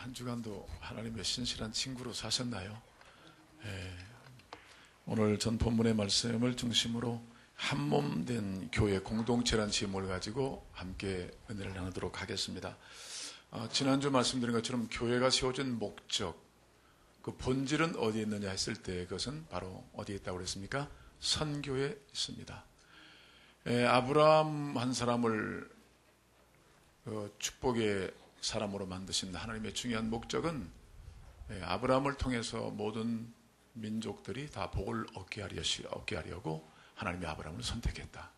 한 주간도 하나님의 신실한 친구로 사셨나요? 오늘 전 본문의 말씀을 중심으로 한몸된 교회 공동체라는 제목을 가지고 함께 은혜를 나누도록 하겠습니다. 지난주 말씀드린 것처럼 교회가 세워진 목적, 그 본질은 어디에 있느냐 했을 때 그것은 바로 어디에 있다고 그랬습니까? 선교에 있습니다. 아브라함 한 사람을 축복의 사람으로 만드신 하나님의 중요한 목적은 아브라함을 통해서 모든 민족들이 다 복을 얻게 하려고 하나님이 아브라함을 선택했다.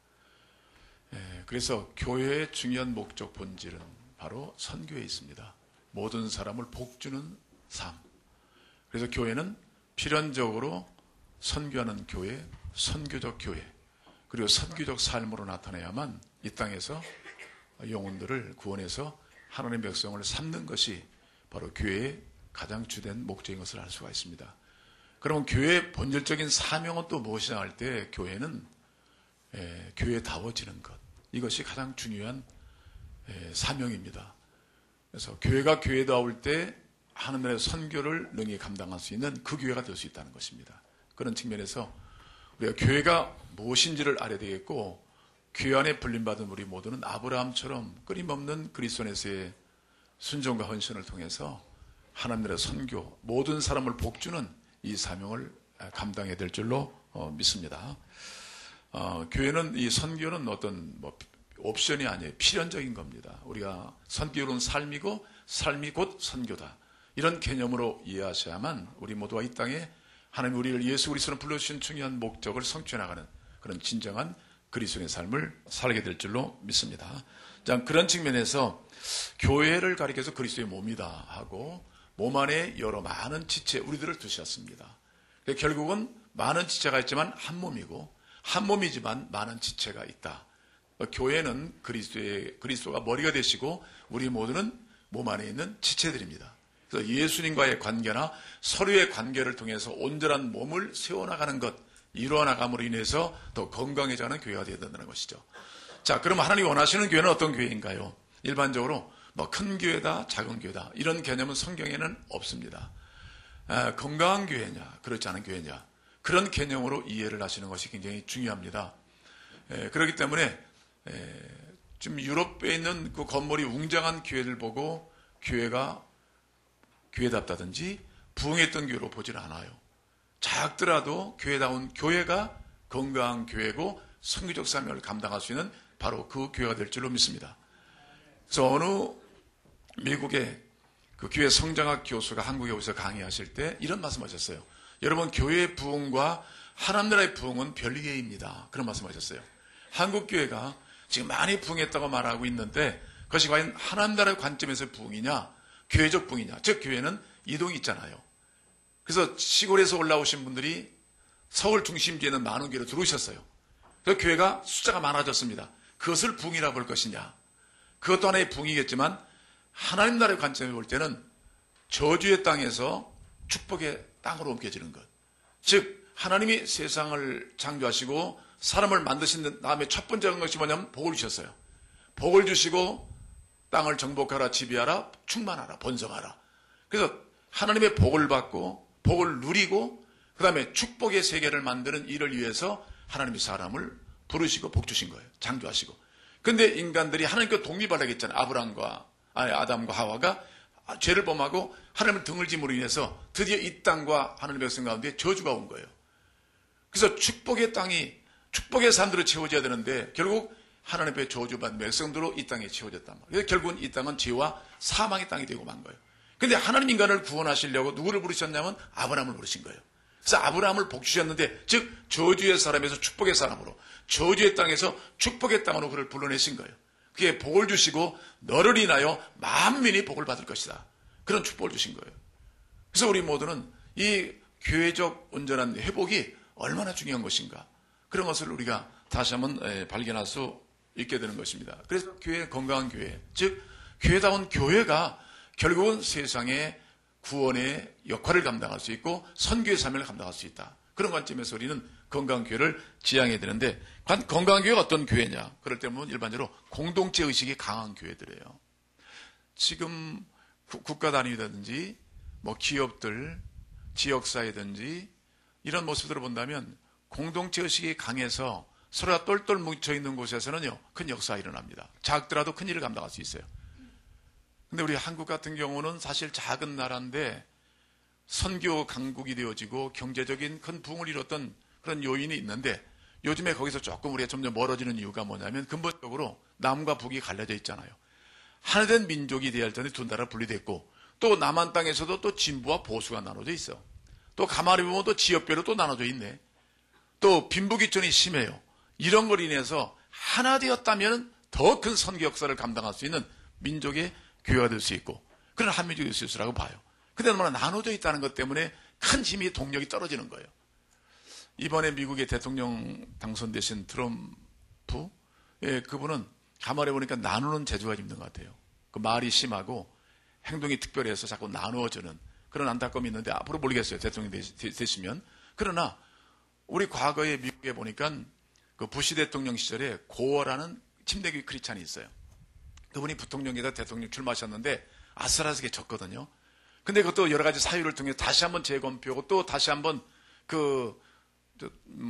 그래서 교회의 중요한 목적 본질은 바로 선교에 있습니다. 모든 사람을 복주는 삶. 그래서 교회는 필연적으로 선교하는 교회, 선교적 교회, 그리고 선교적 삶으로 나타내야만 이 땅에서 영혼들을 구원해서 하나님의 백성을 삼는 것이 바로 교회의 가장 주된 목적인 것을 알 수가 있습니다. 그러면 교회의 본질적인 사명은 또 무엇이냐 할 때 교회는 교회다워지는 것, 이것이 가장 중요한 사명입니다. 그래서 교회가 교회다울 때 하나님의 선교를 능히 감당할 수 있는 그 교회가 될 수 있다는 것입니다. 그런 측면에서 우리가 교회가 무엇인지를 알아야 되겠고, 교회 안에 불림받은 우리 모두는 아브라함처럼 끊임없는 그리스도 안에서의 순종과 헌신을 통해서 하나님의 선교, 모든 사람을 복주는 이 사명을 감당해야 될 줄로 믿습니다. 교회는 이 선교는 어떤 옵션이 아니에요. 필연적인 겁니다. 우리가 선교는 삶이고 삶이 곧 선교다. 이런 개념으로 이해하셔야만 우리 모두가 이 땅에 하나님 우리를 예수 그리스도로 불러주신 중요한 목적을 성취해 나가는 그런 진정한 그리스도의 삶을 살게 될 줄로 믿습니다. 자, 그런 측면에서 교회를 가리켜서 그리스도의 몸이다 하고 몸 안에 여러 많은 지체 우리들을 두셨습니다. 결국은 많은 지체가 있지만 한 몸이고 한 몸이지만 많은 지체가 있다. 교회는 그리스도가 머리가 되시고 우리 모두는 몸 안에 있는 지체들입니다. 그래서 예수님과의 관계나 서로의 관계를 통해서 온전한 몸을 세워나가는 것, 이루어나감으로 인해서 더 건강해져가는 교회가 되어야 된다는 것이죠. 자, 그럼 하나님이 원하시는 교회는 어떤 교회인가요? 일반적으로 큰 교회다, 작은 교회다 이런 개념은 성경에는 없습니다. 건강한 교회냐, 그렇지 않은 교회냐 그런 개념으로 이해를 하시는 것이 굉장히 중요합니다. 그렇기 때문에 지금 유럽에 있는 그 건물이 웅장한 교회를 보고 교회가 교회답다든지 부흥했던 교회로 보지는 않아요. 작더라도 교회다운 교회가 건강한 교회고 선교적 사명을 감당할 수 있는 바로 그 교회가 될 줄로 믿습니다. 그래서 어느 미국의 그 교회 성장학 교수가 한국에 오셔서 강의하실 때 이런 말씀하셨어요. 여러분, 교회의 부흥과 하나님 나라의 부흥은 별개입니다. 그런 말씀하셨어요. 한국 교회가 지금 많이 부흥했다고 말하고 있는데 그것이 과연 하나님 나라의 관점에서의 부흥이냐, 교회적 부흥이냐. 즉 교회는 이동이 있잖아요. 그래서 시골에서 올라오신 분들이 서울 중심지에 있는 많은 교회로 들어오셨어요. 그래서 교회가 숫자가 많아졌습니다. 그것을 부흥이라고 볼 것이냐. 그것도 하나의 부흥이겠지만 하나님 나라의 관점에 볼 때는 저주의 땅에서 축복의 땅으로 옮겨지는 것. 즉 하나님이 세상을 창조하시고 사람을 만드신 다음에 첫 번째 한 것이 뭐냐면 복을 주셨어요. 복을 주시고 땅을 정복하라, 지배하라, 충만하라, 번성하라. 그래서 하나님의 복을 받고 복을 누리고 그 다음에 축복의 세계를 만드는 일을 위해서 하나님이 사람을 부르시고 복 주신 거예요. 창조하시고. 근데 인간들이 하나님과 독립하려고 했잖아요. 아담과 하와가 죄를 범하고 하나님을 등을 짐으로 인해서 드디어 이 땅과 하나님의 백성 가운데 저주가 온 거예요. 그래서 축복의 땅이 축복의 산들로 채워져야 되는데 결국 하나님의 저주받은 백성들로 이 땅에 채워졌단 말이에요. 그래서 결국은 이 땅은 죄와 사망의 땅이 되고 만 거예요. 근데 하나님 인간을 구원하시려고 누구를 부르셨냐면 아브라함을 부르신 거예요. 그래서 아브라함을 복 주셨는데 즉 저주의 사람에서 축복의 사람으로 저주의 땅에서 축복의 땅으로 그를 불러내신 거예요. 그게 복을 주시고 너를 인하여 만민이 복을 받을 것이다. 그런 축복을 주신 거예요. 그래서 우리 모두는 이 교회적 온전한 회복이 얼마나 중요한 것인가 그런 것을 우리가 다시 한번 발견할 수 있게 되는 것입니다. 그래서 교회, 건강한 교회, 즉 교회다운 교회가 결국은 세상의 구원의 역할을 감당할 수 있고 선교의 사명을 감당할 수 있다. 그런 관점에서 우리는 건강한 교회를 지향해야 되는데 건강한 교회가 어떤 교회냐? 그럴 때 보면 일반적으로 공동체 의식이 강한 교회들이에요. 지금 국가 단위라든지 뭐 기업들, 지역사회든지 이런 모습들을 본다면 공동체 의식이 강해서 서로가 똘똘 뭉쳐있는 곳에서는요, 큰 역사가 일어납니다. 작더라도 큰 일을 감당할 수 있어요. 근데 우리 한국 같은 경우는 사실 작은 나라인데 선교 강국이 되어지고 경제적인 큰 부흥을 이뤘던 그런 요인이 있는데 요즘에 거기서 조금 우리가 점점 멀어지는 이유가 뭐냐면 근본적으로 남과 북이 갈려져 있잖아요. 하나된 민족이 되어야 할 텐데 두 나라 분리됐고 또 남한 땅에서도 또 진보와 보수가 나눠져 있어. 또 가만히 보면 또 지역별로 또 나눠져 있네. 또 빈부귀천이 심해요. 이런 걸 인해서 하나 되었다면 더 큰 선교 역사를 감당할 수 있는 민족의 교회가 될 수 있고 그런 한민족이 될 수 있으라고 봐요. 근데 너무나 나눠져 있다는 것 때문에 큰 힘이 동력이 떨어지는 거예요. 이번에 미국의 대통령 당선되신 트럼프, 그분은 가만히 보니까 나누는 재주가 있는 것 같아요. 그 말이 심하고 행동이 특별해서 자꾸 나누어주는 그런 안타까움이 있는데 앞으로 모르겠어요. 대통령 되시면. 그러나 우리 과거에 미국에 보니까 그 부시 대통령 시절에 고어라는 침대교육 크리스찬이 있어요. 그분이 부통령에다 대통령 출마하셨는데 아슬아슬하게 졌거든요. 근데 그것도 여러 가지 사유를 통해 다시 한번 재검표하고 또 다시 한번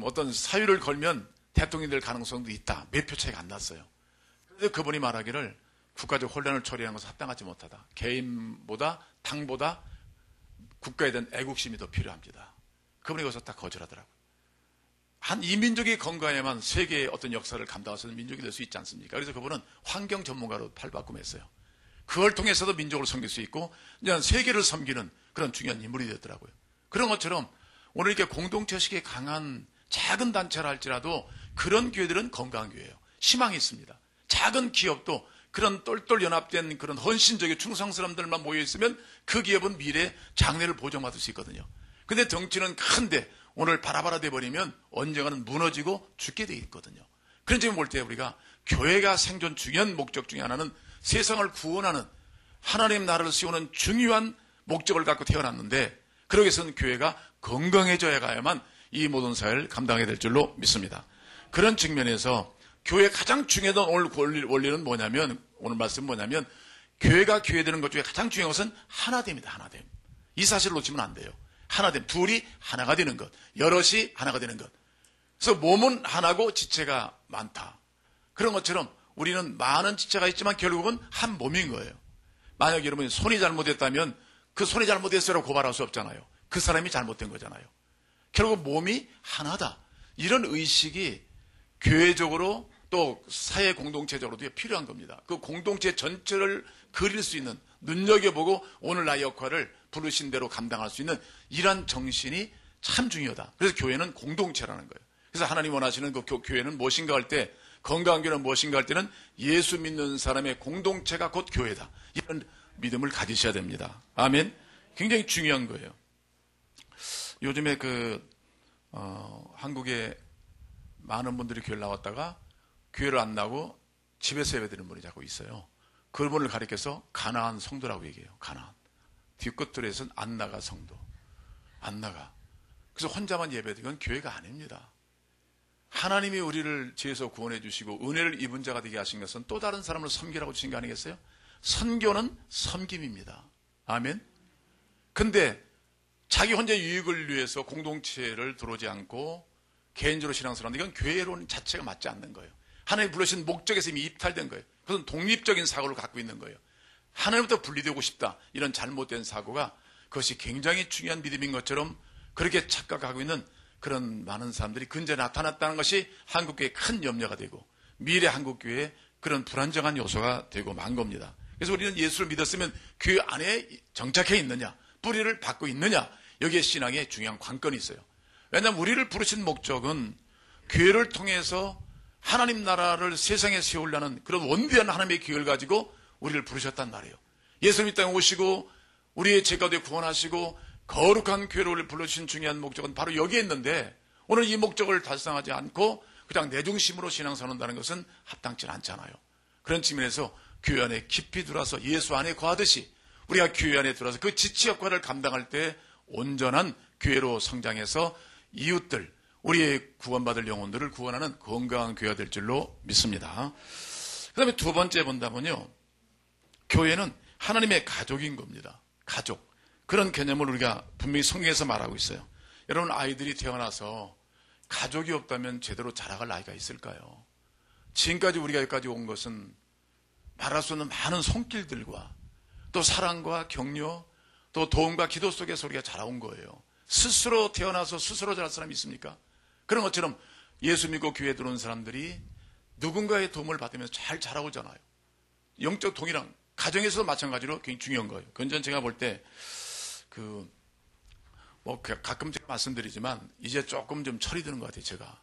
어떤 사유를 걸면 대통령이 될 가능성도 있다. 몇 표 차이가 안 났어요. 그런데 그분이 말하기를 국가적 혼란을 처리하는 것은 합당하지 못하다. 개인보다 당보다 국가에 대한 애국심이 더 필요합니다. 그분이 거기서 딱 거절하더라고요. 이 민족이 건강해야만 세계의 어떤 역사를 감당할 수 있는 민족이 될 수 있지 않습니까? 그래서 그분은 환경 전문가로 팔바꿈했어요. 그걸 통해서도 민족을 섬길 수 있고 이제 세계를 섬기는 그런 중요한 인물이 되었더라고요. 그런 것처럼 오늘 이렇게 공동체의식이 강한 작은 단체라 할지라도 그런 교회들은 건강한 교회예요. 희망이 있습니다. 작은 기업도 그런 똘똘 연합된 그런 헌신적인 충성스러움들만 모여있으면 그 기업은 미래에 장래를 보장받을 수 있거든요. 근데 덩치는 큰데 오늘 바라바라 돼버리면 언젠가는 무너지고 죽게 돼 있거든요. 그런 점을 볼 때 우리가 교회가 생존 중요한 목적 중에 하나는 세상을 구원하는 하나님 나라를 세우는 중요한 목적을 갖고 태어났는데 그러기 위해서는 교회가 건강해져야 가야만 이 모든 사회를 감당해야 될 줄로 믿습니다. 그런 측면에서 교회의 가장 중요한 오늘 원리는 뭐냐면 오늘 말씀은 뭐냐면 교회가 교회되는 것 중에 가장 중요한 것은 하나됨이다. 하나됨. 이 사실을 놓치면 안 돼요. 하나됨. 둘이 하나가 되는 것. 여럿이 하나가 되는 것. 그래서 몸은 하나고 지체가 많다. 그런 것처럼 우리는 많은 지체가 있지만 결국은 한 몸인 거예요. 만약 여러분이 손이 잘못됐다면 그 손이 잘못됐어요라고 고발할 수 없잖아요. 그 사람이 잘못된 거잖아요. 결국 몸이 하나다. 이런 의식이 교회적으로 또 사회 공동체적으로도 필요한 겁니다. 그 공동체 전체를 그릴 수 있는 눈여겨보고 오늘 나의 역할을 부르신 대로 감당할 수 있는 이런 정신이 참 중요하다. 그래서 교회는 공동체라는 거예요. 그래서 하나님 원하시는 그 교회는 무엇인가 할 때 건강한 교회는 무엇인가 할 때는 예수 믿는 사람의 공동체가 곧 교회다. 이런 믿음을 가지셔야 됩니다. 아멘. 굉장히 중요한 거예요. 요즘에 한국에 많은 분들이 교회를 나왔다가 교회를 안 나고 집에서 예배드리는 분이 자꾸 있어요. 그분을 가리켜서 가나안 성도라고 얘기해요. 가나안. 뒷끝들에서는 안 나가 성도. 안 나가. 그래서 혼자만 예배드리건 교회가 아닙니다. 하나님이 우리를 죄에서 구원해 주시고 은혜를 입은 자가 되게 하신 것은 또 다른 사람을 섬기라고 주신 거 아니겠어요? 선교는 섬김입니다. 아멘. 근데 자기 혼자 유익을 위해서 공동체를 들어오지 않고 개인적으로 신앙생활하는 이건 교회론 자체가 맞지 않는 거예요. 하나님 부르신 목적에서 이미 이탈된 거예요. 그것은 독립적인 사고를 갖고 있는 거예요. 하나님부터 분리되고 싶다. 이런 잘못된 사고가 그것이 굉장히 중요한 믿음인 것처럼 그렇게 착각하고 있는 그런 많은 사람들이 근저에 나타났다는 것이 한국교회의 큰 염려가 되고 미래 한국교회의 그런 불안정한 요소가 되고 만 겁니다. 그래서 우리는 예수를 믿었으면 교회 안에 정착해 있느냐, 뿌리를 받고 있느냐, 여기에 신앙에 중요한 관건이 있어요. 왜냐하면 우리를 부르신 목적은 교회를 통해서 하나님 나라를 세상에 세우려는 그런 원대한 하나님의 기회를 가지고 우리를 부르셨단 말이에요. 예수님 이 땅에 오시고 우리의 죄 가운데 구원하시고 거룩한 교회를 불러주신 중요한 목적은 바로 여기에 있는데 오늘 이 목적을 달성하지 않고 그냥 내 중심으로 신앙생활 한다는 것은 합당치 않잖아요. 그런 측면에서 교회 안에 깊이 들어와서 예수 안에 거하듯이 우리가 교회 안에 들어와서 그 지치 역할을 감당할 때 온전한 교회로 성장해서 이웃들, 우리의 구원받을 영혼들을 구원하는 건강한 교회가 될 줄로 믿습니다. 그 다음에 두 번째 본다면요. 교회는 하나님의 가족인 겁니다. 가족. 그런 개념을 우리가 분명히 성경에서 말하고 있어요. 여러분, 아이들이 태어나서 가족이 없다면 제대로 자라갈 나이가 있을까요? 지금까지 우리가 여기까지 온 것은 말할 수 없는 많은 손길들과 또 사랑과 격려, 또 도움과 기도 속에서 우리가 자라온 거예요. 스스로 태어나서 스스로 자랄 사람이 있습니까? 그런 것처럼 예수 믿고 교회에 들어온 사람들이 누군가의 도움을 받으면서 잘 자라오잖아요. 영적 동일한, 가정에서도 마찬가지로 굉장히 중요한 거예요. 그건 제가 볼 때, 가끔 제가 말씀드리지만, 이제 조금 좀 철이 드는 것 같아요, 제가.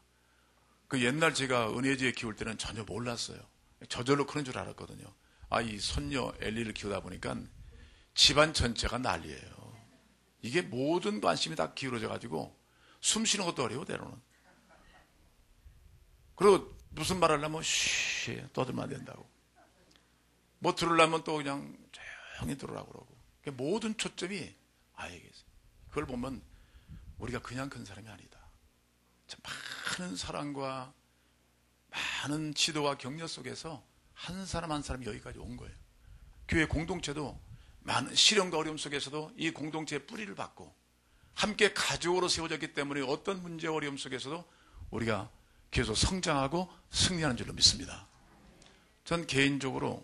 옛날 제가 은혜지에 키울 때는 전혀 몰랐어요. 저절로 그런 줄 알았거든요. 이 손녀 엘리를 키우다 보니까 집안 전체가 난리예요. 이게 모든 관심이 다 기울어져가지고 숨 쉬는 것도 어려워, 때로는. 그리고 무슨 말 하려면 떠들면 안 된다고. 뭐 들으려면 또 그냥 조용히 들으라고 그러고. 모든 초점이 아이에게 있어요. 그걸 보면 우리가 그냥 큰 사람이 아니다. 많은 사랑과 많은 지도와 격려 속에서 한 사람 한 사람이 여기까지 온 거예요. 교회 공동체도 많은 시련과 어려움 속에서도 이 공동체의 뿌리를 받고 함께 가족으로 세워졌기 때문에 어떤 문제와 어려움 속에서도 우리가 계속 성장하고 승리하는 줄로 믿습니다. 전 개인적으로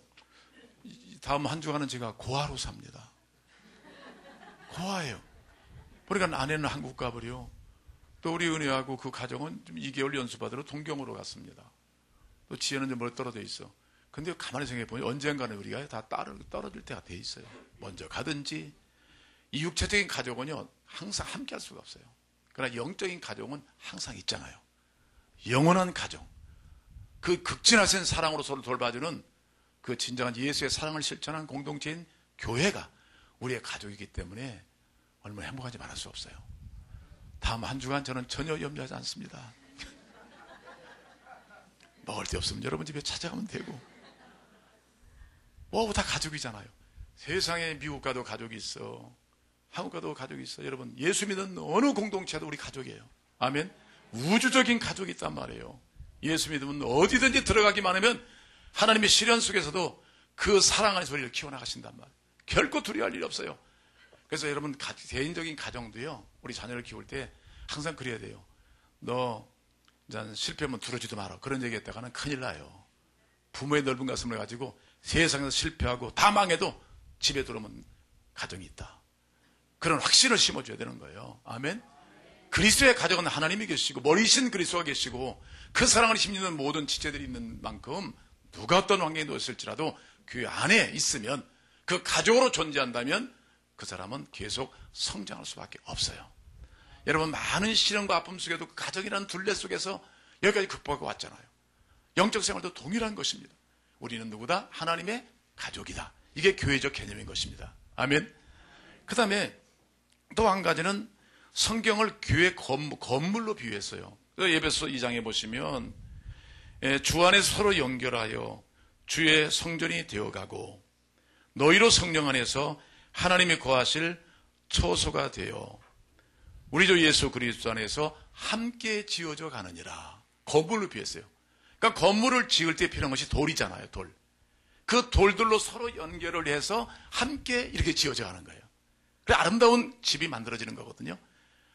다음 한 주간은 제가 고아로 삽니다. 고아예요. 그러니까 아내는 한국 가버려. 또 우리 은혜하고 그 가정은 2개월 연수받으러 동경으로 갔습니다. 또 지혜는 좀 멀리 떨어져 있어. 근데 가만히 생각해보면 언젠가는 우리가 다 떨어질 때가 돼 있어요. 먼저 가든지. 이 육체적인 가족은요, 항상 함께 할 수가 없어요. 그러나 영적인 가족은 항상 있잖아요. 영원한 가족. 그 극진하신 사랑으로 서로 돌봐주는 그 진정한 예수의 사랑을 실천한 공동체인 교회가 우리의 가족이기 때문에 얼마나 행복한지 말할 수 없어요. 다음 한 주간 저는 전혀 염려하지 않습니다. 먹을 데 없으면 여러분 집에 찾아가면 되고. 다 가족이잖아요. 세상에 미국 가도 가족이 있어. 한국 가도 가족이 있어. 여러분, 예수 믿는 어느 공동체도 우리 가족이에요. 아멘. 우주적인 가족이 있단 말이에요. 예수 믿으면 어디든지 들어가기만 하면 하나님의 시련 속에서도 그 사랑 안에서 우리를 키워나가신단 말이에요. 결코 두려워할 일이 없어요. 그래서 여러분, 개인적인 가정도요, 우리 자녀를 키울 때 항상 그래야 돼요. 너 실패하면 두려지도 마라. 그런 얘기 했다가는 큰일 나요. 부모의 넓은 가슴을 가지고 세상에서 실패하고 다 망해도 집에 들어오면 가정이 있다. 그런 확신을 심어줘야 되는 거예요. 아멘. 그리스도의 가정은 하나님이 계시고 머리신 그리스도가 계시고 그 사랑을 힘입는 모든 지체들이 있는 만큼 누가 어떤 환경에 놓였을지라도 교회 안에 있으면, 그 가족으로 존재한다면 그 사람은 계속 성장할 수밖에 없어요. 여러분, 많은 시련과 아픔 속에도 그 가정이라는 둘레 속에서 여기까지 극복하고 왔잖아요. 영적 생활도 동일한 것입니다. 우리는 누구다? 하나님의 가족이다. 이게 교회적 개념인 것입니다. 아멘. 그 다음에 또 한 가지는 성경을 교회 건물로 비유했어요. 에베소 2장에 보시면 주 안에서 서로 연결하여 주의 성전이 되어가고 너희로 성령 안에서 하나님이 거하실 처소가 되어 우리 주 예수 그리스도 안에서 함께 지어져 가느니라. 건물로 비했어요. 그러니까 건물을 지을 때 필요한 것이 돌이잖아요. 돌. 그 돌들로 서로 연결을 해서 함께 이렇게 지어져 가는 거예요. 그래 아름다운 집이 만들어지는 거거든요.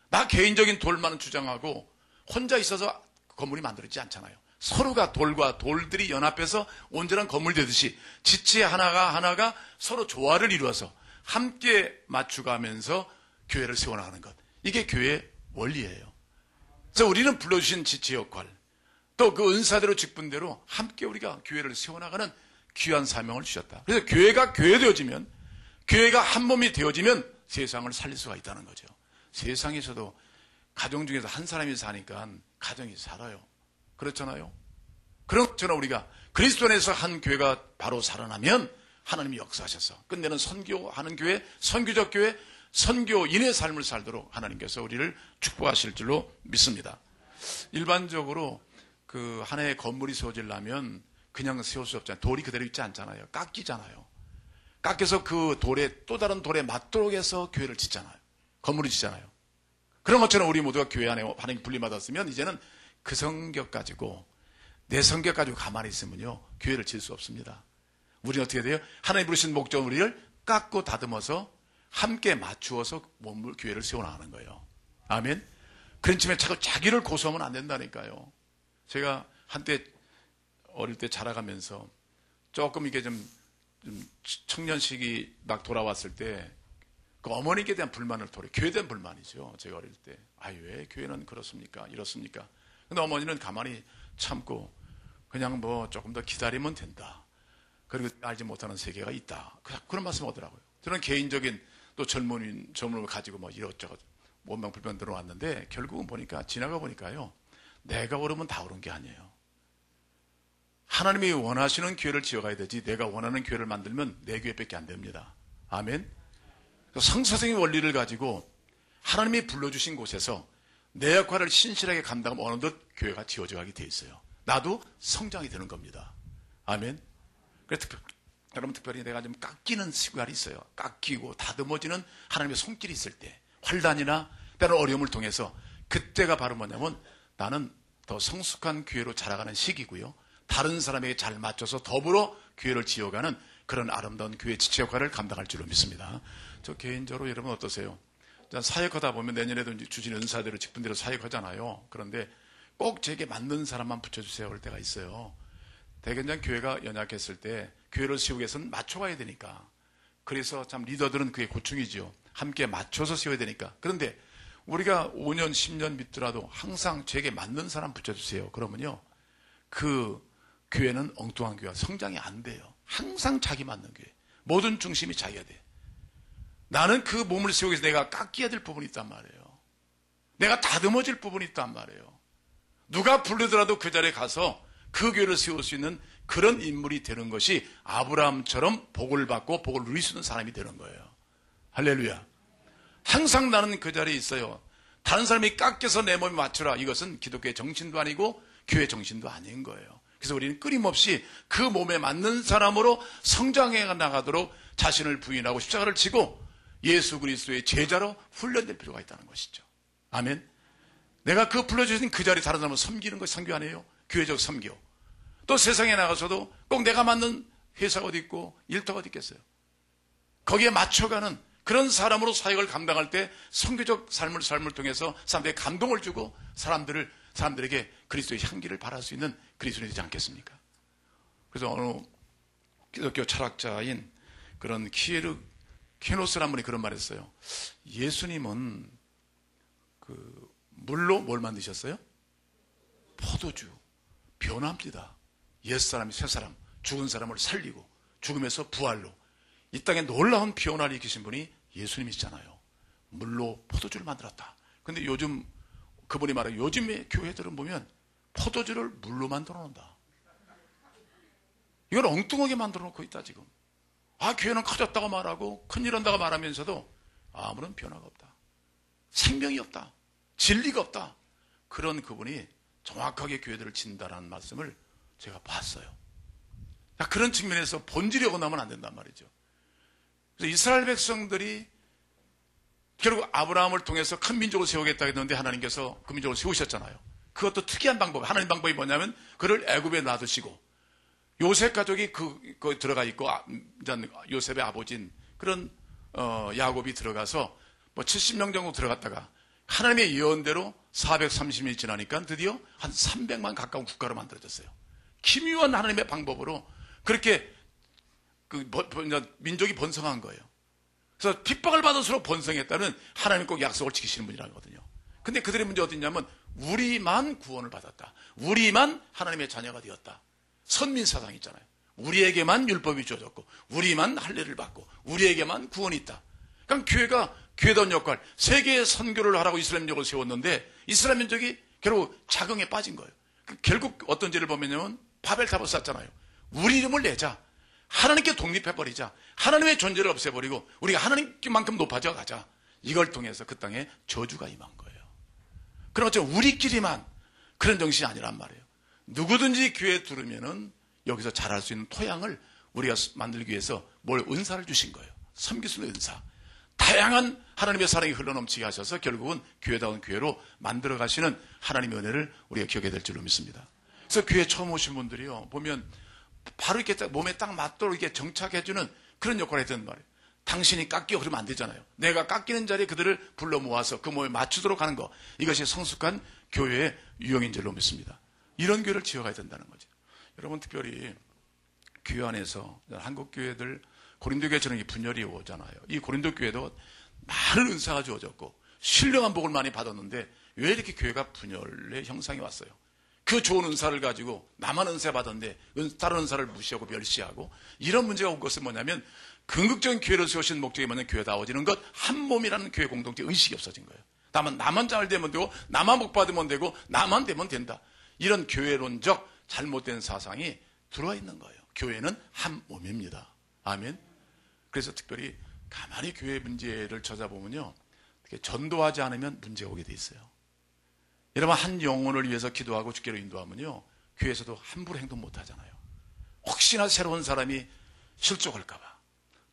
나 개인적인 돌만 주장하고 혼자 있어서 건물이 만들어지지 않잖아요. 서로가 돌과 돌들이 연합해서 온전한 건물 되듯이 지체 하나가 서로 조화를 이루어서 함께 맞춰가면서 교회를 세워나가는 것. 이게 교회의 원리예요. 그래서 우리는 불러주신 지체 역할, 또 그 은사대로 직분대로 함께 우리가 교회를 세워나가는 귀한 사명을 주셨다. 그래서 교회가 교회되어지면, 교회가 한 몸이 되어지면 세상을 살릴 수가 있다는 거죠. 세상에서도 가정 중에서 한 사람이 사니까 가정이 살아요. 그렇잖아요. 그런 것처럼 우리가 그리스도 안에서 한 교회가 바로 살아나면 하나님이 역사하셔서 끝내는 선교하는 교회, 선교적 교회, 선교인의 삶을 살도록 하나님께서 우리를 축복하실 줄로 믿습니다. 일반적으로 그 하나의 건물이 세워지려면 그냥 세울 수 없잖아요. 돌이 그대로 있지 않잖아요. 깎이잖아요. 깎여서 그 돌에 또 다른 돌에 맞도록 해서 교회를 짓잖아요. 건물을 짓잖아요. 그런 것처럼 우리 모두가 교회 안에 하나님 분리받았으면 이제는 그 성격 가지고 내 성격 가지고 가만히 있으면요 교회를 지을 수 없습니다. 우리는 어떻게 돼요? 하나님 부르신 목적은 우리를 깎고 다듬어서 함께 맞추어서 몸을, 교회를 세워나가는 거예요. 아멘. 그런 쯤에 자기를 고소하면 안 된다니까요. 제가 한때 어릴 때 자라가면서 조금 이게 좀 청년 시기 막 돌아왔을 때 그 어머니께 대한 불만을 토로, 교회에 대한 불만이죠. 제가 어릴 때. 왜 교회는 그렇습니까? 이렇습니까? 근데 어머니는 가만히 참고 그냥 뭐 조금 더 기다리면 된다. 그리고 알지 못하는 세계가 있다. 그런 말씀 하더라고요. 저는 개인적인 또 젊음을 가지고 뭐 이것저것 원망불평 들어왔는데 결국은 보니까, 지나가 보니까요, 내가 오르면 다 오른 게 아니에요. 하나님이 원하시는 교회를 지어가야 되지, 내가 원하는 교회를 만들면 내 교회밖에 안 됩니다. 아멘. 성사성의 원리를 가지고 하나님이 불러주신 곳에서 내 역할을 신실하게 감당하면 어느덧 교회가 지어져 가게 돼 있어요. 나도 성장이 되는 겁니다. 아멘. 그래서 여러분, 특별히 내가 좀 깎이는 시간이 있어요. 깎이고 다듬어지는 하나님의 손길이 있을 때, 환난이나 때로는 어려움을 통해서, 그때가 바로 뭐냐면 나는 더 성숙한 교회로 자라가는 시기고요, 다른 사람에게 잘 맞춰서 더불어 교회를 지어가는 그런 아름다운 교회 지체 역할을 감당할 줄로 믿습니다. 저 개인적으로 여러분 어떠세요? 사역하다 보면 내년에도 주신 은사대로 직분대로 사역하잖아요. 그런데 꼭 제게 맞는 사람만 붙여주세요 할 때가 있어요. 대개는 교회가 연약했을 때 교회를 세우기 위해서는 맞춰가야 되니까. 그래서 참 리더들은 그게 고충이죠. 함께 맞춰서 세워야 되니까. 그런데 우리가 5년, 10년 믿더라도 항상 제게 맞는 사람 붙여주세요. 그러면요, 그 교회는 엉뚱한 교회가 성장이 안 돼요. 항상 자기 맞는 교회. 모든 중심이 자기가 돼. 나는 그 몸을 세우기 위해서 내가 깎여야 될 부분이 있단 말이에요. 내가 다듬어질 부분이 있단 말이에요. 누가 부르더라도 그 자리에 가서 그 교회를 세울 수 있는 그런 인물이 되는 것이 아브라함처럼 복을 받고 복을 누릴 수 있는 사람이 되는 거예요. 할렐루야. 항상 나는 그 자리에 있어요. 다른 사람이 깎여서 내 몸에 맞추라. 이것은 기독교의 정신도 아니고 교회 정신도 아닌 거예요. 그래서 우리는 끊임없이 그 몸에 맞는 사람으로 성장해 나가도록 자신을 부인하고 십자가를 지고 예수 그리스도의 제자로 훈련될 필요가 있다는 것이죠. 아멘. 내가 그 불러주신 그 자리 다른 사람을 섬기는 것이 선교 아니에요? 교회적 선교. 또 세상에 나가서도 꼭 내가 맞는 회사가 어디 있고 일터가 어디 있겠어요? 거기에 맞춰가는 그런 사람으로 사역을 감당할 때 선교적 삶을 통해서 사람들에게 감동을 주고 사람들에게 그리스도의 향기를 발할 수 있는 그리스도인이 되지 않겠습니까? 그래서 어느 기독교 철학자인 그런 케노스라는 분이 그런 말을 했어요. 예수님은 그 물로 뭘 만드셨어요? 포도주. 변합니다. 옛사람이 새사람, 죽은 사람을 살리고 죽음에서 부활로 이 땅에 놀라운 변화를 일으키신 분이 예수님이시잖아요. 물로 포도주를 만들었다. 근데 요즘 그분이 말해요. 요즘의 교회들은 보면 포도주를 물로 만들어 놓는다. 이걸 엉뚱하게 만들어 놓고 있다 지금. 교회는 커졌다고 말하고 큰일 한다고 말하면서도 아무런 변화가 없다. 생명이 없다. 진리가 없다. 그런 그분이 정확하게 교회들을 진다라는 말씀을 제가 봤어요. 그런 측면에서 본질이 어긋나면 안 된단 말이죠. 그래서 이스라엘 백성들이 결국 아브라함을 통해서 큰 민족을 세우겠다 했는데 하나님께서 그 민족을 세우셨잖아요. 그것도 특이한 방법, 하나님 방법이 뭐냐면 그를 애굽에 놔두시고 요셉 가족이 그 들어가 있고 요셉의 아버지인 그런 야곱이 들어가서 뭐 70명 정도 들어갔다가 하나님의 예언대로 430년이 지나니까 드디어 한 300만 가까운 국가로 만들어졌어요. 기묘한 하나님의 방법으로 그렇게 민족이 번성한 거예요. 그래서 핍박을 받을수록 번성했다는 하나님 꼭 약속을 지키시는 분이라거든요. 근데 그들의 문제가 어디 있냐면 우리만 구원을 받았다. 우리만 하나님의 자녀가 되었다. 선민사상 있잖아요. 우리에게만 율법이 주어졌고 우리만 할례를 받고 우리에게만 구원이 있다. 그러니까 교회가 교회다운 역할, 세계의 선교를 하라고 이스라엘 민족을 세웠는데 이스라엘 민족이 결국 자긍에 빠진 거예요. 결국 어떤 죄를 보면요, 바벨탑을 쌓잖아요. 우리 이름을 내자. 하나님께 독립해버리자. 하나님의 존재를 없애버리고 우리가 하나님만큼 높아져 가자. 이걸 통해서 그 땅에 저주가 임한 거예요. 그럼 어쩌면 우리끼리만 그런 정신이 아니란 말이에요. 누구든지 교회에 들으면은 여기서 잘할 수 있는 토양을 우리가 만들기 위해서 은사를 주신 거예요. 섬길 수 있는 은사. 다양한 하나님의 사랑이 흘러넘치게 하셔서 결국은 교회다운 교회로 만들어 가시는 하나님의 은혜를 우리가 기억해야 될 줄로 믿습니다. 그래서 교회 처음 오신 분들이요, 보면 바로 이렇게 몸에 딱 맞도록 이렇게 정착해주는 그런 역할을 했단 말이에요. 당신이 깎여 그러면 안 되잖아요. 내가 깎이는 자리에 그들을 불러 모아서 그 몸에 맞추도록 하는 것. 이것이 성숙한 교회의 유형인 줄로 믿습니다. 이런 교회를 지어가야 된다는 거죠. 여러분, 특별히 교회 안에서 한국 교회들 고린도 교회처럼 분열이 오잖아요. 이 고린도 교회도 많은 은사가 주어졌고 신령한 복을 많이 받았는데 왜 이렇게 교회가 분열의 형상이 왔어요? 그 좋은 은사를 가지고 나만 은사 받았는데 다른 은사를 무시하고 멸시하고 이런 문제가 온 것은 뭐냐면 궁극적인 교회를 세우신 목적이 뭐냐면 교회다워지는 것, 한 몸이라는 교회 공동체 의식이 없어진 거예요. 다만 나만 잘 되면 되고 나만 복 받으면 되고 나만 되면 된다. 이런 교회론적 잘못된 사상이 들어와 있는 거예요. 교회는 한 몸입니다. 아멘. 그래서 특별히 가만히 교회 문제를 찾아보면요, 전도하지 않으면 문제가 오게 돼 있어요. 여러분, 한 영혼을 위해서 기도하고 주께로 인도하면요, 교회에서도 함부로 행동 못 하잖아요. 혹시나 새로운 사람이 실족할까 봐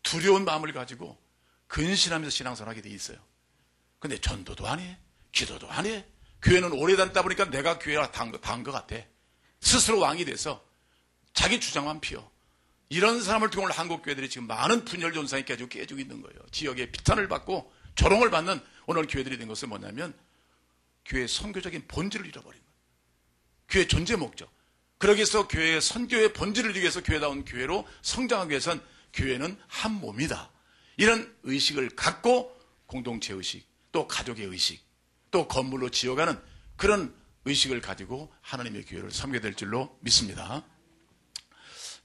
두려운 마음을 가지고 근신하면서 신앙생활하게 돼 있어요. 근데 전도도 안 해, 기도도 안 해. 교회는 오래 다니다 보니까 내가 교회가 다한 것 같아. 스스로 왕이 돼서 자기 주장만 피워. 이런 사람을 통해 한국 교회들이 지금 많은 분열 현상이 깨지고 있는 거예요. 지역에 비탄을 받고 조롱을 받는 오늘 교회들이 된 것은 뭐냐면 교회의 선교적인 본질을 잃어버린 거예요. 교회의 존재 목적. 그러기 위해서 교회의 선교의 본질을 이루기 위해서 교회다운 교회로 성장하기 위해서는 교회는 한 몸이다. 이런 의식을 갖고 공동체 의식, 또 가족의 의식, 또 건물로 지어가는 그런 의식을 가지고 하나님의 교회를 섬겨야 될 줄로 믿습니다.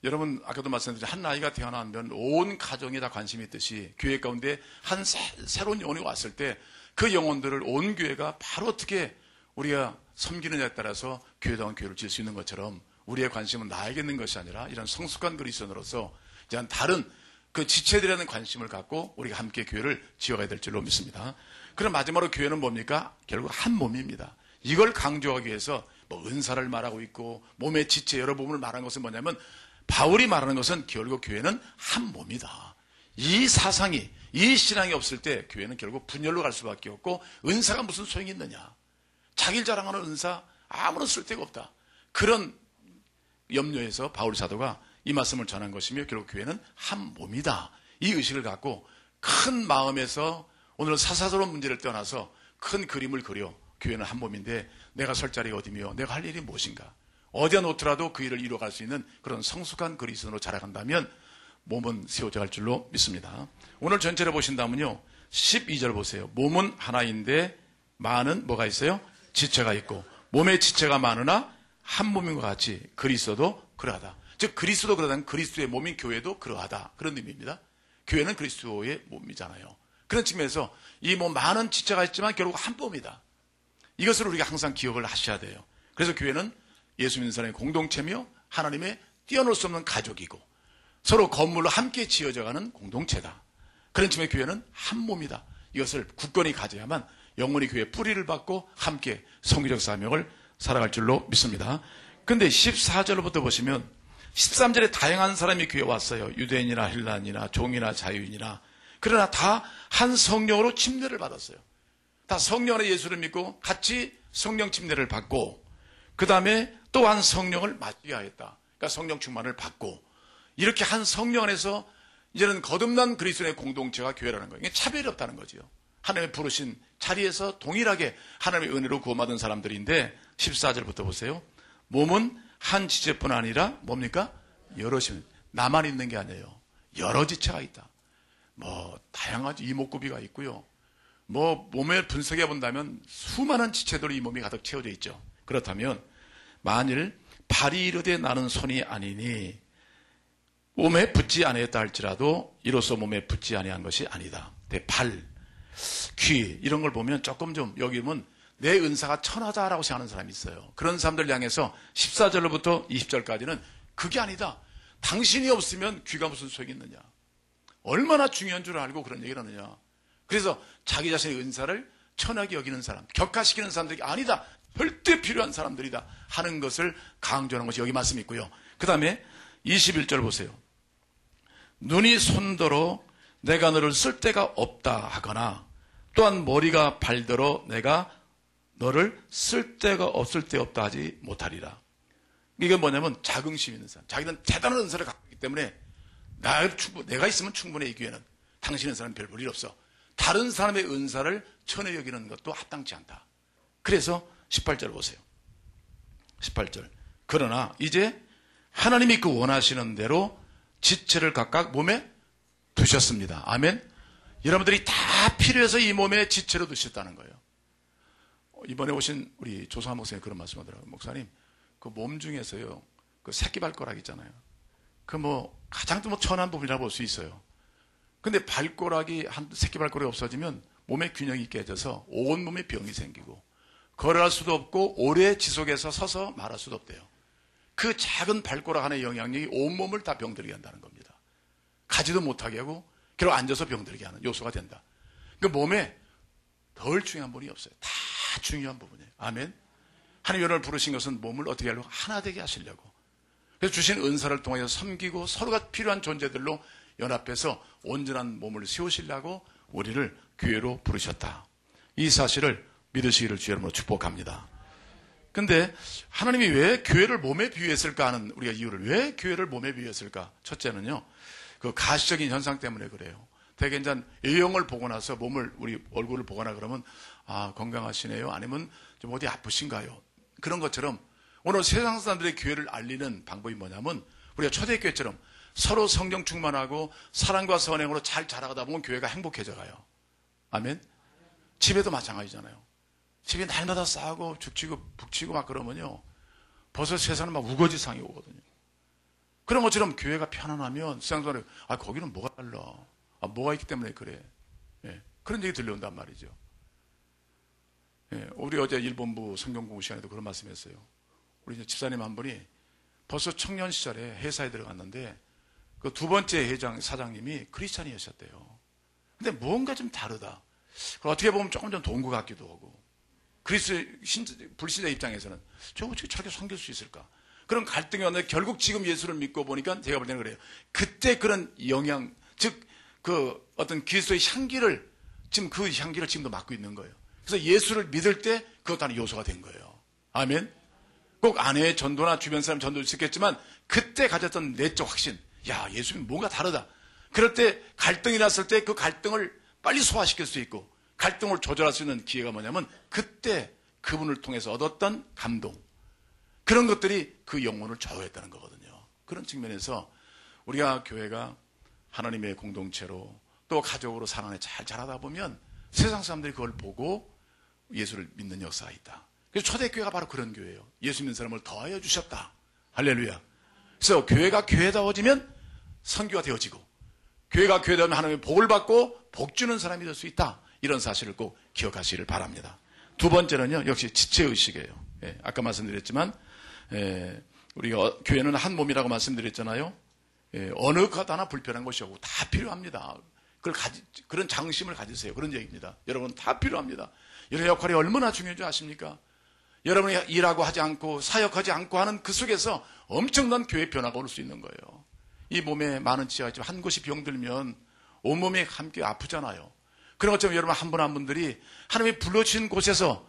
여러분, 아까도 말씀드렸죠. 한 아이가 태어나면 온 가정에 다 관심이 있듯이 교회 가운데 한 새로운 영혼이 왔을 때 그 영혼들을 온 교회가 바로 어떻게 우리가 섬기느냐에 따라서 교회다운 교회를 지을 수 있는 것처럼 우리의 관심은 나에게 있는 것이 아니라 이런 성숙한 그리스도인으로서 이제 다른 그 지체들에는 관심을 갖고 우리가 함께 교회를 지어가야 될 줄로 믿습니다. 그럼 마지막으로 교회는 뭡니까? 결국 한 몸입니다. 이걸 강조하기 위해서 뭐 은사를 말하고 있고 몸의 지체 여러 부분을 말하는 것은 뭐냐면 바울이 말하는 것은 결국 교회는 한 몸이다. 이 사상이, 이 신앙이 없을 때 교회는 결국 분열로 갈 수밖에 없고 은사가 무슨 소용이 있느냐. 자기를 자랑하는 은사 아무런 쓸데가 없다. 그런 염려에서 바울 사도가 이 말씀을 전한 것이며 결국 교회는 한 몸이다. 이 의식을 갖고 큰 마음에서 오늘 사사스러운 문제를 떠나서 큰 그림을 그려 교회는 한 몸인데 내가 설 자리가 어디며 내가 할 일이 무엇인가. 어디에 놓더라도 그 일을 이루어갈 수 있는 그런 성숙한 그리스도인으로 자라간다면 몸은 세워져 갈 줄로 믿습니다. 오늘 전체를 보신다면요, 12절 보세요. 몸은 하나인데 많은 뭐가 있어요? 지체가 있고 몸의 지체가 많으나 한 몸인 것 같이 그리스도도 그러하다. 즉 그리스도도 그러다는 그리스도의 몸인 교회도 그러하다. 그런 의미입니다. 교회는 그리스도의 몸이잖아요. 그런 측면에서 이 몸 많은 지체가 있지만 결국 한 몸이다. 이것을 우리가 항상 기억을 하셔야 돼요. 그래서 교회는 예수 믿는 사람의 공동체며 하나님의 뛰어놀 수 없는 가족이고 서로 건물로 함께 지어져가는 공동체다. 그런 측면에 교회는 한 몸이다. 이것을 굳건히 가져야만 영원히 교회의 뿌리를 받고 함께 성교적 사명을 살아갈 줄로 믿습니다. 그런데 14절부터 보시면 13절에 다양한 사람이 교회에 왔어요. 유대인이나 헬란이나 종이나 자유인이나. 그러나 다 한 성령으로 침례를 받았어요. 다 성령 안에 예수를 믿고 같이 성령 침례를 받고 그 다음에 또 한 성령을 맞게 하였다. 그러니까 성령 충만을 받고 이렇게 한 성령 안에서 이제는 거듭난 그리스도의 공동체가 교회라는 거예요. 이게 차별이 없다는 거죠. 하나님의 부르신 자리에서 동일하게 하나님의 은혜로 구원받은 사람들인데 14절부터 보세요. 몸은 한 지체뿐 아니라 뭡니까? 여럿이. 나만 있는 게 아니에요. 여러 지체가 있다. 뭐 다양한 이목구비가 있고요. 뭐 몸을 분석해 본다면 수많은 지체들로 이 몸이 가득 채워져 있죠. 그렇다면 만일 발이 이르되 나는 손이 아니니 몸에 붙지 아니했다 할지라도 이로써 몸에 붙지 아니한 것이 아니다. 발, 귀 이런 걸 보면 조금 좀 여기 보면 내 은사가 천하다라고 생각하는 사람이 있어요. 그런 사람들 향해서 14절로부터 20절까지는 그게 아니다. 당신이 없으면 귀가 무슨 소용이 있느냐. 얼마나 중요한 줄 알고 그런 얘기를 하느냐. 그래서 자기 자신의 은사를 천하게 여기는 사람, 격화시키는 사람들이 아니다. 절대 필요한 사람들이다 하는 것을 강조하는 것이 여기 말씀이 있고요. 그 다음에 21절 보세요. 눈이 손더러 내가 너를 쓸 데가 없다 하거나 또한 머리가 발더러 내가 너를 쓸 데가 없을 데 없다 하지 못하리라. 이게 뭐냐면 자긍심 있는 사람. 자기는 대단한 은사를 갖고 있기 때문에 내가 있으면 충분해 이 교회는. 당신의 은사는 별 볼 일 없어. 다른 사람의 은사를 천에 여기는 것도 합당치 않다. 그래서 18절 보세요. 18절. 그러나 이제 하나님이 그 원하시는 대로 지체를 각각 몸에 두셨습니다. 아멘. 여러분들이 다 필요해서 이 몸에 지체로 두셨다는 거예요. 이번에 오신 우리 조성한 목사님 그런 말씀 하더라고요. 목사님, 그 몸 중에서요, 그 새끼발가락 있잖아요. 그 가장 천한 부분이라고 볼 수 있어요. 근데 발가락이 새끼발가락이 없어지면 몸의 균형이 깨져서 온몸에 병이 생기고 걸어갈 수도 없고 오래 지속해서 서서 말할 수도 없대요. 그 작은 발가락 하나의 영향력이 온몸을 다 병들게 한다는 겁니다. 가지도 못하게 하고 결국 앉아서 병들게 하는 요소가 된다. 그 몸에 덜 중요한 부분이 없어요. 다 중요한 부분이에요. 아멘. 하나님 여러분을 부르신 것은 몸을 어떻게 하려고? 하나 되게 하시려고. 그래서 주신 은사를 통하여 섬기고 서로가 필요한 존재들로 연합해서 온전한 몸을 세우시려고 우리를 교회로 부르셨다. 이 사실을 믿으시기를 주 여러분으로 축복합니다. 근데 하나님이 왜 교회를 몸에 비유했을까 하는 우리가 이유를, 왜 교회를 몸에 비유했을까? 첫째는요, 그 가시적인 현상 때문에 그래요. 대개 이제 A형을 보고 나서 몸을, 우리 얼굴을 보거나 그러면, 아, 건강하시네요. 아니면 좀 어디 아프신가요? 그런 것처럼 오늘 세상 사람들의 교회를 알리는 방법이 뭐냐면, 우리가 초대교회처럼 서로 성령 충만하고 사랑과 선행으로 잘 자라가다 보면 교회가 행복해져 가요. 아멘? 집에도 마찬가지잖아요. 집에 날마다 싸우고 죽치고 북치고 막 그러면요, 벌써 세상은 막 우거지상이 오거든요. 그런 것처럼 교회가 편안하면 세상 사람들이, 아, 거기는 뭐가 달라? 아, 뭐가 있기 때문에 그래? 예, 그런 얘기 들려온단 말이죠. 예, 우리 어제 일본부 성경공부 시간에도 그런 말씀했어요. 우리 이제 집사님 한 분이 벌써 청년 시절에 회사에 들어갔는데 그 두 번째 회장 사장님이 크리스찬이셨대요. 근데 뭔가 좀 다르다. 어떻게 보면 조금 좀 도운 것 같기도 하고. 불신자 입장에서는 저거 어떻게 저렇게 섬길 수 있을까? 그런 갈등이 왔는데 결국 지금 예수를 믿고 보니까 제가 볼 때는 그래요. 그때 그런 영향, 즉 그 어떤 그리스도의 향기를 지금 그 향기를 지금도 맡고 있는 거예요. 그래서 예수를 믿을 때 그것도 하나의 요소가 된 거예요. 아멘. 꼭 아내의 전도나 주변 사람 전도도 있었겠지만 그때 가졌던 내적 확신, 야, 예수는 뭔가 다르다. 그럴 때 갈등이 났을 때 그 갈등을 빨리 소화시킬 수 있고 갈등을 조절할 수 있는 기회가 뭐냐면 그때 그분을 통해서 얻었던 감동, 그런 것들이 그 영혼을 좌우했다는 거거든요. 그런 측면에서 우리가 교회가 하나님의 공동체로 또 가족으로 사랑에 잘 자라다 보면 세상 사람들이 그걸 보고 예수를 믿는 역사가 있다. 그래서 초대교회가 바로 그런 교회예요. 예수 믿는 사람을 더하여 주셨다. 할렐루야. 그래서 교회가 교회다워지면 선교가 되어지고 교회가 교회다우면 하나님의 복을 받고 복 주는 사람이 될 수 있다. 이런 사실을 꼭 기억하시기를 바랍니다. 두 번째는요, 역시 지체의식이에요. 예, 아까 말씀드렸지만 우리가 교회는 한 몸이라고 말씀드렸잖아요. 예, 어느 것 하나 불편한 것이 없고 다 필요합니다. 그런 장심을 가지세요. 그런 얘기입니다. 여러분 다 필요합니다. 여러분의 역할이 얼마나 중요한지 아십니까? 여러분이 일하고 하지 않고 사역하지 않고 하는 그 속에서 엄청난 교회 변화가 올 수 있는 거예요. 이 몸에 많은 지하가 있지만 한 곳이 병들면 온몸이 함께 아프잖아요. 그런 것처럼 여러분 한 분 한 분들이 하나님이 불러주신 곳에서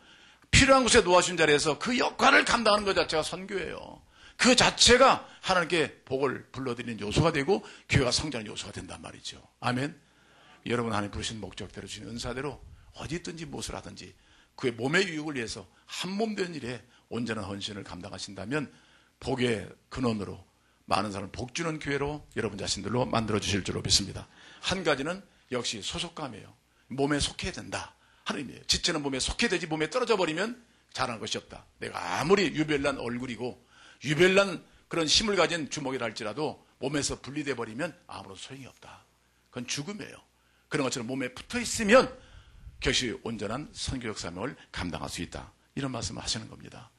필요한 곳에 놓아주신 자리에서 그 역할을 감당하는 것 자체가 선교예요. 그 자체가 하나님께 복을 불러드리는 요소가 되고 교회가 성장하는 요소가 된단 말이죠. 아멘. 여러분 하나님 부르신 목적대로 주신 은사대로 어디 있든지 무엇을 하든지 그의 몸의 유익을 위해서 한 몸 된 일에 온전한 헌신을 감당하신다면 복의 근원으로 많은 사람을 복 주는 교회로 여러분 자신들로 만들어 주실 줄로 믿습니다. 한 가지는 역시 소속감이에요. 몸에 속해야 된다. 하나님이에요. 지체는 몸에 속해야 되지 몸에 떨어져 버리면 잘하는 것이 없다. 내가 아무리 유별난 얼굴이고 유별난 그런 힘을 가진 주먹이라 할지라도 몸에서 분리돼 버리면 아무런 소용이 없다. 그건 죽음이에요. 그런 것처럼 몸에 붙어 있으면 그것이 온전한 선교적 사명을 감당할 수 있다. 이런 말씀을 하시는 겁니다.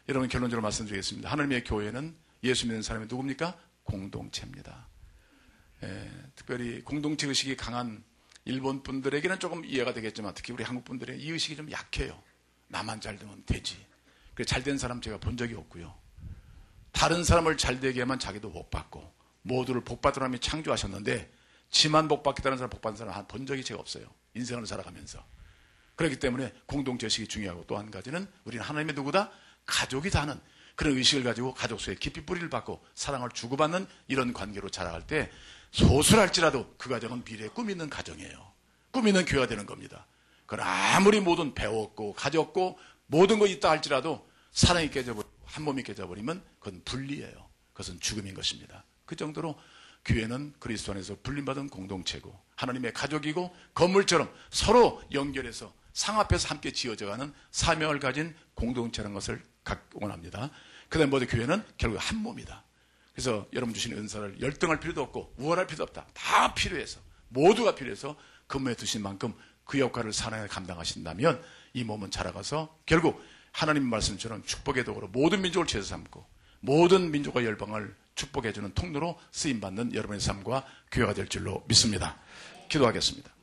여러분 결론적으로 말씀드리겠습니다. 하나님의 교회는 예수 믿는 사람이 누굽니까? 공동체입니다. 특별히 공동체 의식이 강한 일본 분들에게는 조금 이해가 되겠지만 특히 우리 한국 분들의 이 의식이 좀 약해요. 나만 잘 되면 되지. 잘된 사람 제가 본 적이 없고요. 다른 사람을 잘 되게 하면 자기도 복 받고 모두를 복 받으라 하며 창조하셨는데 지만 복 받겠다는 사람 복 받는 사람 본 적이 제가 없어요. 인생을 살아가면서. 그렇기 때문에 공동체 의식이 중요하고 또 한 가지는 우리는 하나님의 누구다? 가족이다 하는 그런 의식을 가지고 가족 속에 깊이 뿌리를 받고 사랑을 주고받는 이런 관계로 자라갈 때 소수랄지라도 그 가정은 미래에 꿈 있는 가정이에요. 꿈 있는 교회가 되는 겁니다. 그건 아무리 모든 배웠고 가졌고 모든 거 있다 할지라도 사랑이 깨져버리고 한 몸이 깨져버리면 그건 분리예요. 그것은 죽음인 것입니다. 그 정도로 교회는 그리스도 안에서 불림받은 공동체고 하나님의 가족이고 건물처럼 서로 연결해서 상합해서 함께 지어져가는 사명을 가진 공동체라는 것을 원합니다. 그 다음에 모두 교회는 결국 한 몸이다. 그래서 여러분 주신 은사를 열등할 필요도 없고 우월할 필요도 없다. 다 필요해서 모두가 필요해서 근무해 두신 만큼 그 역할을 사랑에 감당하신다면 이 몸은 자라가서 결국 하나님 말씀처럼 축복의 도구로 모든 민족을 제사 삼고 모든 민족과 열방을 축복해주는 통로로 쓰임받는 여러분의 삶과 교회가 될 줄로 믿습니다. 기도하겠습니다.